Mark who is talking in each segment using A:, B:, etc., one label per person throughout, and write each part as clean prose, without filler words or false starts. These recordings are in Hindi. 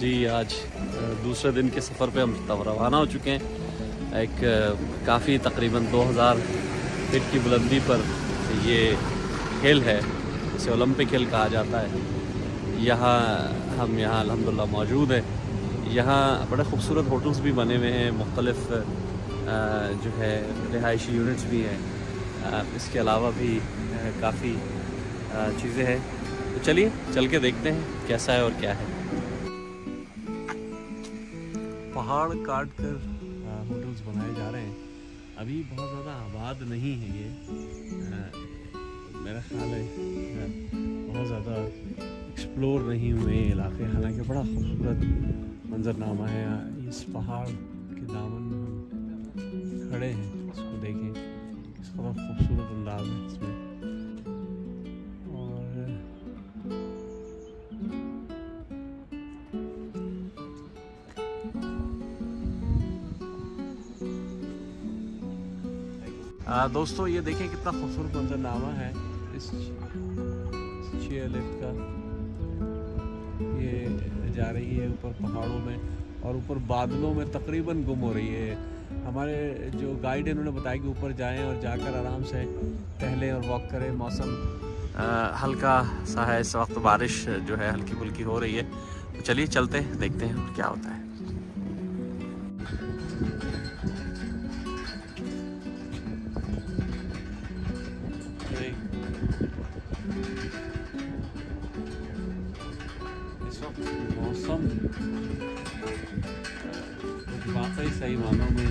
A: जी आज दूसरे दिन के सफ़र पे हम तब रवाना हो चुके हैं। एक काफ़ी तकरीबन 2000 फीट की बुलंदी पर ये हिल है, इसे ओलंपिक हिल कहा जाता है। हम यहाँ अल्हम्दुलिल्लाह मौजूद हैं। यहाँ बड़े खूबसूरत होटल्स भी बने हुए हैं, मुख्तलिफ जो है रिहायशी यूनिट्स भी हैं। इसके अलावा भी काफ़ी चीज़ें हैं। तो चलिए चल के देखते हैं कैसा है और क्या है। पहाड़ काट कर होटल्स बनाए जा रहे हैं। अभी बहुत ज़्यादा आबाद नहीं है ये, मेरा ख्याल है बहुत ज़्यादा एक्सप्लोर नहीं हुए इलाके। हालांकि बड़ा खूबसूरत मंजरनामा है। इस पहाड़ के दामन में हम खड़े हैं, इसको देखें किस कदर खूबसूरत अंदाज है इसमें। दोस्तों ये देखें कितना खूबसूरत मंजरनामा है इस चेयर लिफ्ट का। ये जा रही है ऊपर पहाड़ों में और ऊपर बादलों में तकरीबन गुम हो रही है। हमारे जो गाइड है उन्होंने बताया कि ऊपर जाएं और जाकर आराम से टहलें और वॉक करें। मौसम हल्का सा है इस वक्त, बारिश जो है हल्की फुल्की हो रही है। तो चलिए चलते हैं, देखते हैं क्या होता है। मौसम वाकई सही मानों में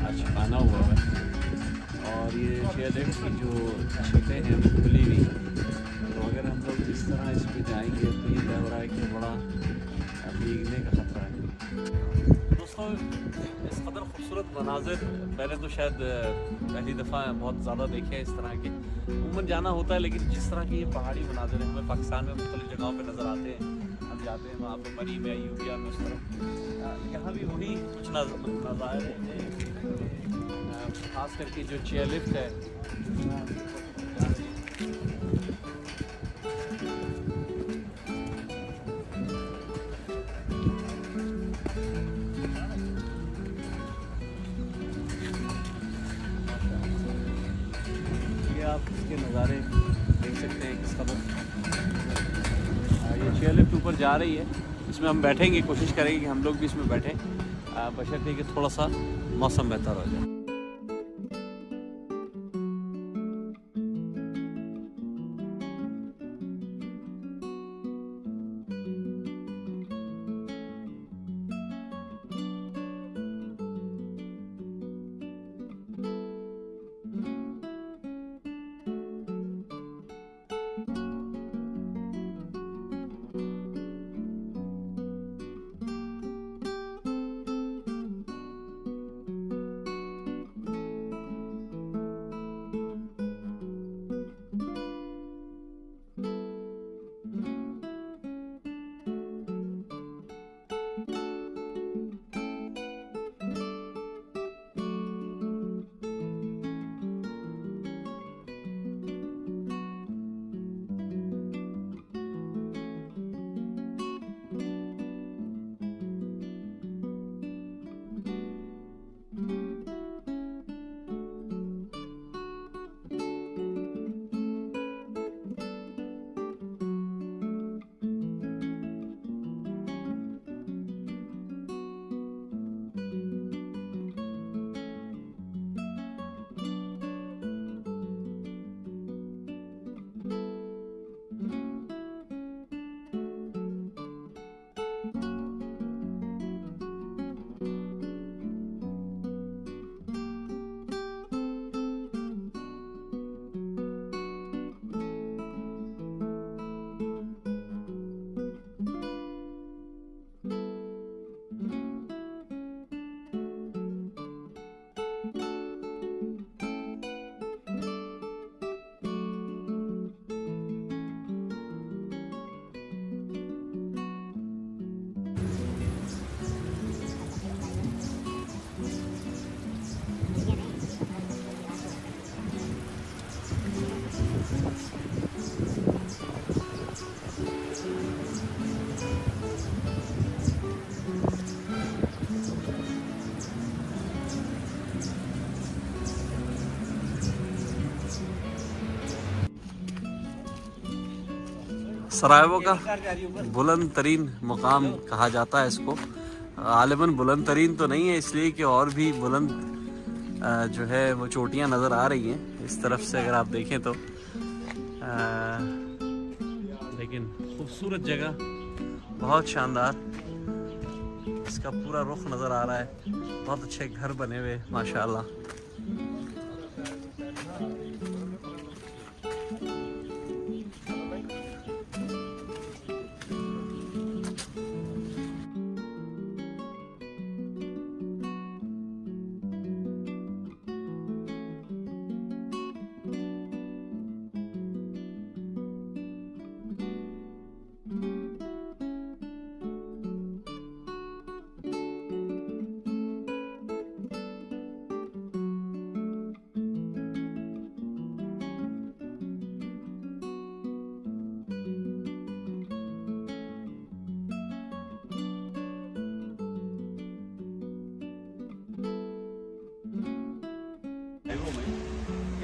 A: आज पाना हुआ है और ये चेयरलिफ्ट की जो छतें हैं वो खुली हुई। तो अगर हम लोग इस तरह इस पर जाएंगे तो ये लग रहा है कि बड़ा भीगने का खतरा है। दोस्तों इस कदर खूबसूरत मनाजिर मैंने तो शायद पहली दफ़ा बहुत ज़्यादा देखे हैं इस तरह के। उमूमन जाना होता है लेकिन जिस तरह की ये पहाड़ी मनाजिर हमें पाकिस्तान में मुख्तलिफ जगहों पर नज़र आते हैं। हम जाते हैं वहाँ पे मरी में, यूबिया में, उस तरह यहाँ भी वही कुछ नज़ारे हैं। खास करके जो चेयर लिफ्ट है ये, आप इसके नज़ारे देख सकते हैं किस कदर। ये चेयर लिफ्ट ऊपर जा रही है, इसमें हम बैठेंगे, कोशिश करेंगे कि हम लोग भी इसमें बैठें, बशर्ते कि थोड़ा सा मौसम बेहतर हो जाए। सरायवो का बुलंद तरीन मुकाम कहा जाता है इसको। गालिबन बुलंद तरीन तो नहीं है, इसलिए कि और भी बुलंद जो है वो चोटियाँ नज़र आ रही हैं इस तरफ से अगर आप देखें तो। लेकिन खूबसूरत जगह, बहुत शानदार, इसका पूरा रुख नज़र आ रहा है। बहुत अच्छे घर बने हुए माशाल्लाह।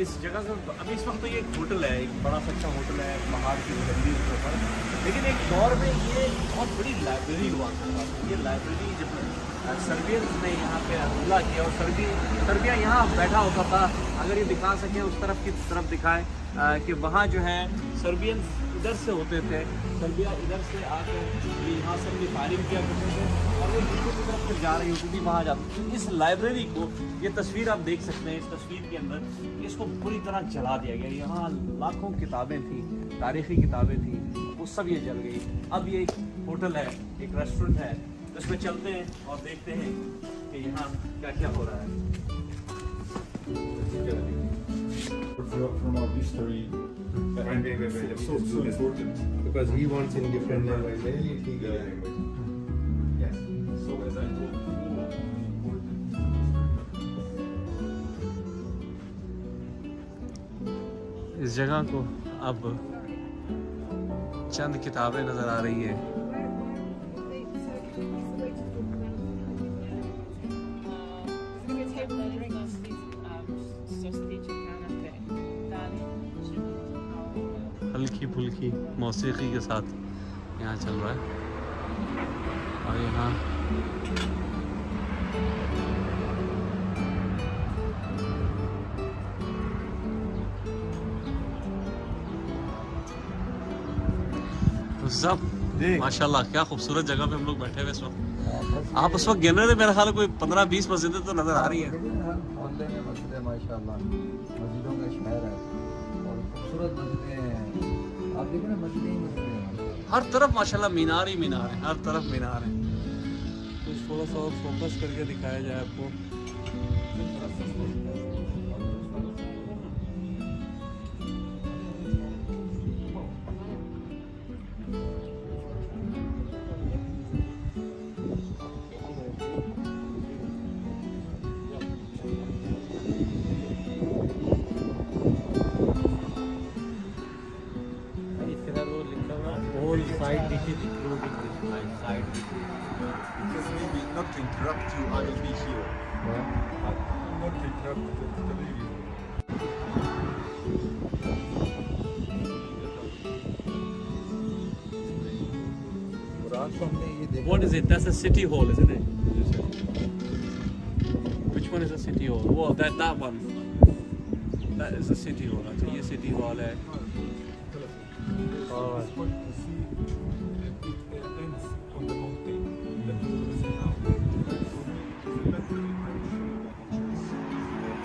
A: इस जगह का अभी इस वक्त तो ये एक होटल है, एक बड़ा सा अच्छा होटल है पहाड़ की गली के ऊपर। लेकिन एक दौर में ये बहुत बड़ी लाइब्रेरी हुआ था। ये लाइब्रेरी जब सर्बियंस ने यहाँ पे हमला किया और सर्बिया यहाँ बैठा होता था। अगर ये दिखा सकें उस तरफ की तरफ दिखाएं कि वहाँ जो है सर्बियंस इधर से होते थे, सर्बिया इधर से आकर यहाँ से अपनी फायरिंग किया करते थे और वो नीचे की तरफ फिर जा रही होती थी, वहाँ जाती थी। इस लाइब्रेरी को, ये तस्वीर आप देख सकते हैं, इस तस्वीर के अंदर इसको पूरी तरह जला दिया गया। यहाँ लाखों किताबें थी, तारीख़ी किताबें थी, वो सब ये जल गई। अब ये एक होटल है, एक रेस्टोरेंट है, तो इसमें चलते हैं और देखते हैं कि यहाँ क्या क्या हो रहा है।
B: From our history, so important
C: because he wants in different language.
B: Yes. So as I told before,
A: इस जगह को अब चंद किताबें नज़र आ रही है। हल्की फुल्की मौसीकी के साथ यहाँ चल रहा है और यहाँ सब माशाल्लाह क्या खूबसूरत जगह पे हम लोग बैठे हुए इस वक्त। आप उस वक्त गिन रहे थे, मेरा ख्याल कोई 15-20 मस्जिदें तो नज़र आ रही हैं।
C: माशाल्लाह मस्जिदों का शहर है और खूबसूरत मस्जिदें हैं। आप देखो ना, मस्जिदें ही मस्जिदें हैं
A: हर तरफ माशाल्लाह, मीनार ही मीनार है, हर तरफ मीनार है। कुछ थोड़ा सा और फोकस करके दिखाया जाए आपको।
C: Side dishes including this line, side dishes.
B: just maybe not to interrupt you, I will be here. Not to interrupt the television.
A: What is it? That's a city hall, isn't it? Which one is a city hall? Oh, that one. That is a city hall. अच्छा ये city hall है.
B: और to see it ends on the mountain. That you will see now. For me, it is a better impression than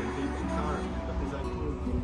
B: just the car. That is I told you.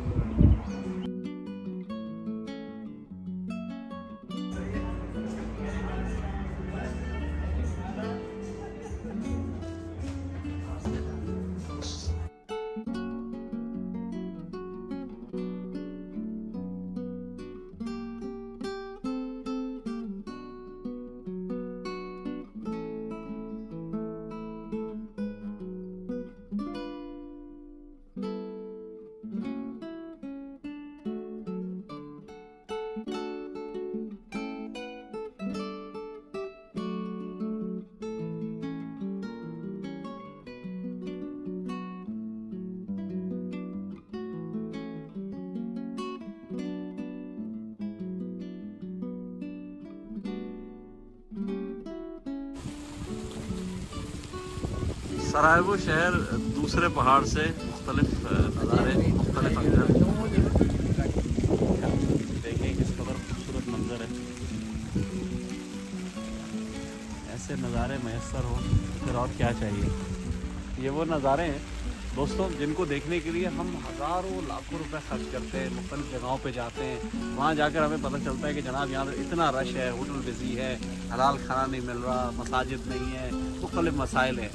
A: सरायवो शहर दूसरे पहाड़ से मुख्तलिफ नज़ारे, मुख्तलिफ अंदर देखिए किस कदर खूबसूरत मंजर है। ऐसे नज़ारे मैसर हो फिर और क्या चाहिए। ये वो नज़ारे हैं दोस्तों जिनको देखने के लिए हम हज़ारों लाखों रुपए खर्च करते हैं, मुख्तलिफ जगहों पे जाते हैं। वहाँ जाकर हमें पता चलता है कि जनाब यहाँ पर इतना रश है, होटल बिजी है, हलाल खाना नहीं मिल रहा, मसाजिद नहीं है, मुख्तलिफ मसाइल हैं।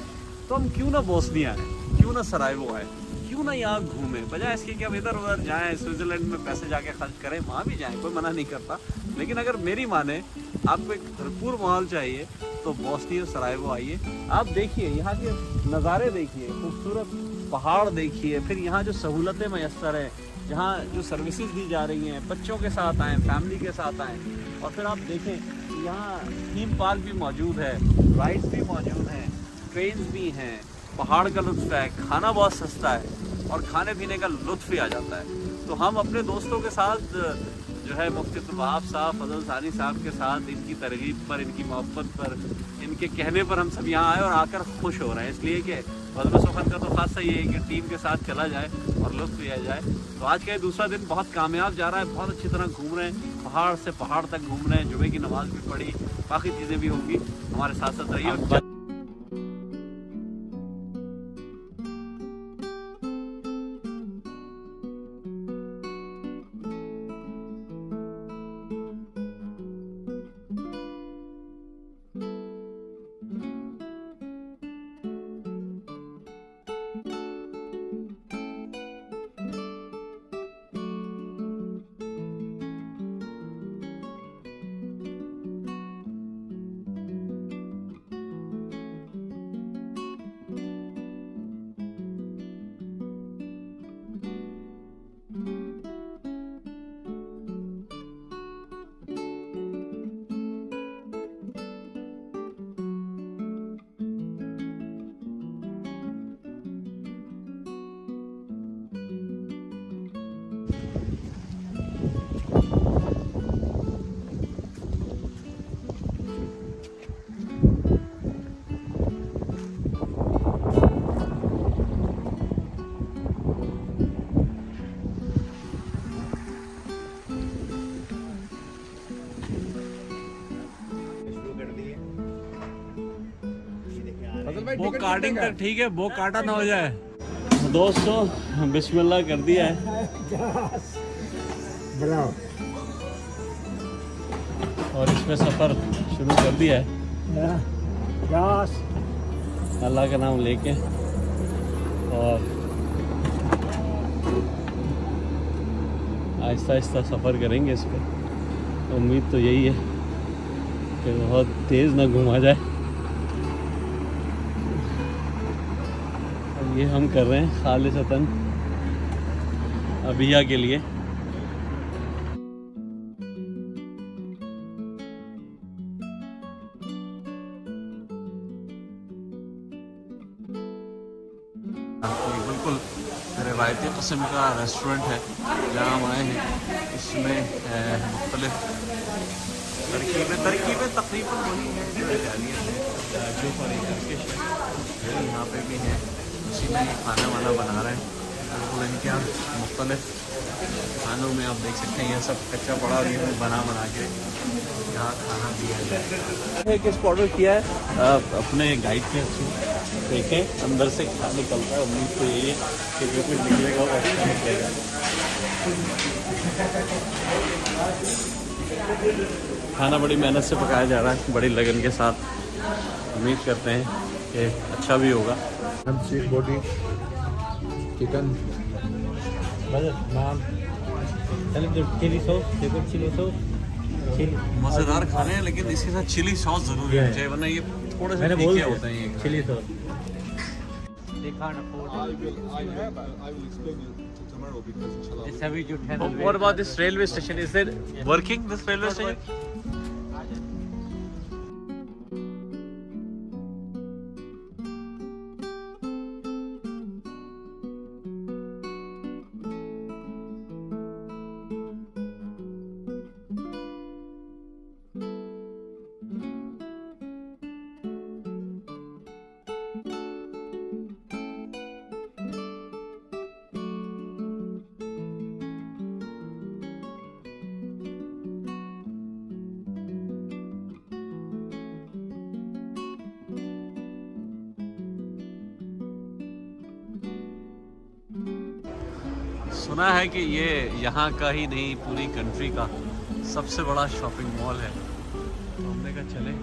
A: तो हम क्यों ना बोस्निया आए, क्यों ना सरायवो आए, क्यों ना यहाँ घूमें, बजाय इसके कि हम इधर उधर जाएँ, स्विट्ज़रलैंड में पैसे जाके खर्च करें, वहाँ भी जाएँ, कोई मना नहीं करता। लेकिन अगर मेरी माने आपको एक भरपूर माहौल चाहिए तो बोस्निया सरायवो आइए। आप देखिए यहाँ के नज़ारे देखिए, खूबसूरत पहाड़ देखिए, फिर यहाँ जो सहूलतें मैसर हैं, जहाँ जो सर्विसेज दी जा रही हैं, बच्चों के साथ आएँ, फैमिली के साथ आएँ। और फिर आप देखें यहाँ थीम पार्क भी मौजूद है, राइड्स भी मौजूद हैं, ट्रेन्स भी हैं, पहाड़ का लुत्फ़ है, खाना बहुत सस्ता है और खाने पीने का लुत्फ़ भी आ जाता है। तो हम अपने दोस्तों के साथ जो है मुफ्ती अब्दुल वहाब साहब, फजल सानी साहब के साथ इनकी तरगीब पर, इनकी मोहब्बत पर, इनके कहने पर हम सब यहाँ आए और आकर खुश हो रहे हैं। इसलिए कि बदर सुखन का तो खासा ये है कि टीम के साथ चला जाए और लुत्फ़ लिया जाए। तो आज का ये दूसरा दिन बहुत कामयाब जा रहा है, बहुत अच्छी तरह घूम रहे हैं, पहाड़ से पहाड़ तक घूम रहे हैं, जुमे की नमाज़ भी पढ़ी, बाकी चीज़ें भी होंगी। हमारे साथ साथ रहिए। वो काटिंग तक ठीक है, वो काटा ना हो जाए। दोस्तों बिस्मिल्लाह कर दिया है और इसमें सफ़र शुरू कर दिया है अल्लाह का नाम लेके। और आहिस्ता आहिस्ता सफ़र करेंगे इस पर। उम्मीद तो यही है कि बहुत तेज़ ना घुमा जाए। ये हम कर रहे हैं खालिसतन अबिया के लिए। बिल्कुल रिवायती किस्म का रेस्टोरेंट है जहाँ हम आए हैं। इसमें मुख्तलिफ तरकीबें तकरीबन वही हैं जो इटालियन है, जो पर टर्किश है, यहाँ पे भी है। उसी में खाना वाना बना रहे हैं। बिल्कुल इनके यहाँ मुख्तलिफ खानों में आप देख सकते हैं ये सब कच्चा पड़ा और ये बना के यहाँ खाना दिया जाए। एक ऑर्डर किया है अपने गाइड के थ्रू, देखें अंदर से क्या निकलता है। उम्मीद तो यही है कि जो कुछ निकलेगा वो अच्छा निकलेगा। खाना बड़ी मेहनत से पकाया जा रहा है, बड़ी लगन के साथ। उम्मीद करते हैं कि अच्छा भी होगा।
B: स्वीट बोटी, चिकन, नान, चिली सॉस, चिली सॉस,
A: मज़ेदार खाने हैं, लेकिन इसके साथ चिली सॉस ज़रूरी है, वरना ये थोड़े से तीखे होते हैं। ये chilli sauce What about this railway station? Is it working, this railway station? सुना है कि ये यहाँ का ही नहीं पूरी कंट्री का सबसे बड़ा शॉपिंग मॉल है, तो हमने कहा चले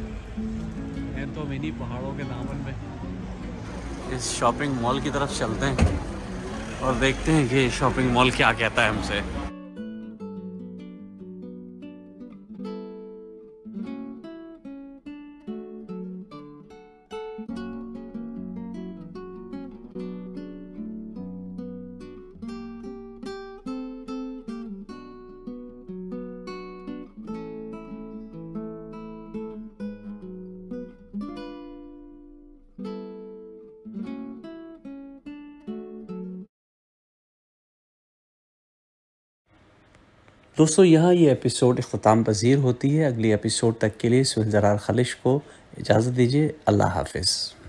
A: हैं तो हम इन्हीं पहाड़ों के दामन में इस शॉपिंग मॉल की तरफ चलते हैं और देखते हैं कि शॉपिंग मॉल क्या कहता है हमसे। दोस्तों यहाँ ये एपिसोड इख्तिताम पज़ीर होती है। अगली एपिसोड तक के लिए सुहेल ज़रार ख़लिश को इजाज़त दीजिए। अल्लाह हाफ़िज़।